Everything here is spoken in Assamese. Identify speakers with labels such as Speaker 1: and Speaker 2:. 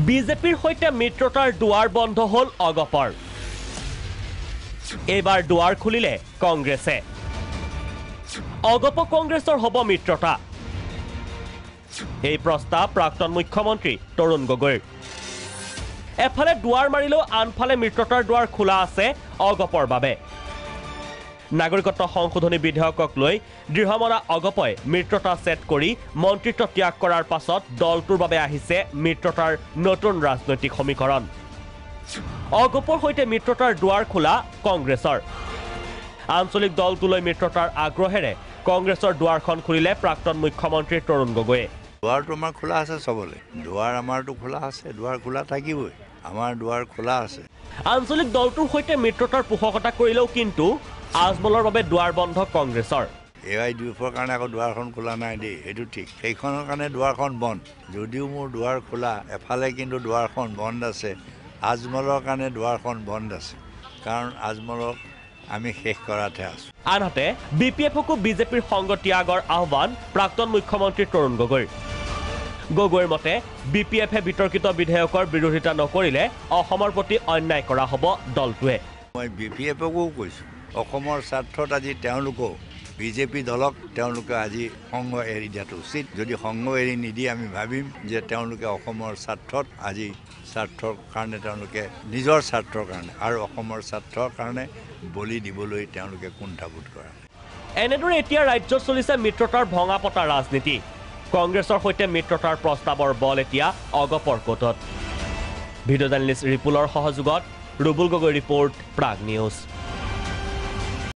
Speaker 1: বিজেপিৰ সৈতে মিত্ৰতাৰ দুৱাৰ বন্ধ হ'ল অগপৰ এইবাৰ দুৱাৰ খুলিলে কংগ্ৰেছে অগপ কংগ্ৰেছৰ হ'ব মিত্ৰতা এই প্ৰস্তাৱ প্ৰাক্তন মুখ্যমন্ত্ৰী তৰুণ গগৈৰ এফালে দুৱাৰ মাৰিলেও আনফালে মিত্ৰতাৰ দুৱাৰ খোলা আছে অগপৰ বাবে নাগৰিকত্ব সংশোধনী বিধেয়কক লৈ দৃঢ়মনা অগপই মিত্ৰতা সেট কৰি মন্ত্ৰিত্ব ত্যাগ কৰাৰ পাছত দলটোৰ বাবে আহিছে মিত্ৰতাৰ নতুন ৰাজনৈতিক সমীকৰণ অগপৰ সৈতে মিত্ৰতাৰ দুৱাৰ খোলা কংগ্ৰেছৰ আঞ্চলিক দলটোলৈ মিত্ৰতাৰ আগ্ৰহেৰে কংগ্ৰেছৰ দুৱাৰখন খুলিলে প্ৰাক্তন মুখ্যমন্ত্ৰী তৰুণ গগৈয়ে
Speaker 2: দুৱাৰটো আমাৰ খোলা আছে সবলে দুৱাৰ আমাৰটো খোলা আছে দুৱাৰ খোলা থাকিবই আমাৰ দুৱাৰ খোলা আছে
Speaker 1: আঞ্চলিক দলটোৰ সৈতে মিত্ৰতাৰ পোষকতা কৰিলেও কিন্তু আজমলৰ বাবে দুৱাৰ বন্ধ কংগ্ৰেছৰ
Speaker 2: এআই ডিউফৰ কাৰণে আকৌ দুৱাৰখন খোলা নাই দেই সেইটো ঠিক সেইখনৰ কাৰণে দুৱাৰখন বন্ধ যদিও মোৰ দুৱাৰ খোলা এফালে কিন্তু দুৱাৰখন বন্ধ আছে আজমলৰ কাৰণে দুৱাৰখন বন্ধ আছে কাৰণ আজমলক আমি শেষ কৰাতে আছো
Speaker 1: আনহাতে বিপিএফকো বিজেপিৰ সংগ ত্যাগৰ আহ্বান প্ৰাক্তন মুখ্যমন্ত্ৰী তৰুণ গগৈৰ মতে বিপিএফে বিতৰ্কিত বিধেয়কৰ বিৰোধিতা নকৰিলে অসমৰ প্ৰতি অন্যায় কৰা হ'ব দলটোৱে
Speaker 2: মই বিপিএফকো কৈছো অসমৰ স্বাৰ্থত আজি তেওঁলোকো বিজেপি দলক তেওঁলোকে আজি সংগ এৰি দিয়াটো উচিত যদি সংগ এৰি নিদিয়ে আমি ভাবিম যে তেওঁলোকে অসমৰ স্বাৰ্থত আজি স্বাৰ্থৰ কাৰণে তেওঁলোকে নিজৰ স্বাৰ্থৰ কাৰণে আৰু অসমৰ স্বাৰ্থৰ কাৰণে বলি দিবলৈ তেওঁলোকে কুণ্ঠাবোধ কৰে
Speaker 1: এনেদৰে এতিয়া ৰাজ্যত চলিছে মিত্ৰতাৰ ভঙা পতা ৰাজনীতি কংগ্ৰেছৰ সৈতে মিত্ৰতাৰ প্ৰস্তাৱৰ বল এতিয়া অগপৰ কোটত ভিডিঅ' জাৰ্নেলিষ্ট ৰিপুলৰ সহযোগত ৰুবুল গগৈ ৰিপৰ্ট প্ৰাগ নিউজ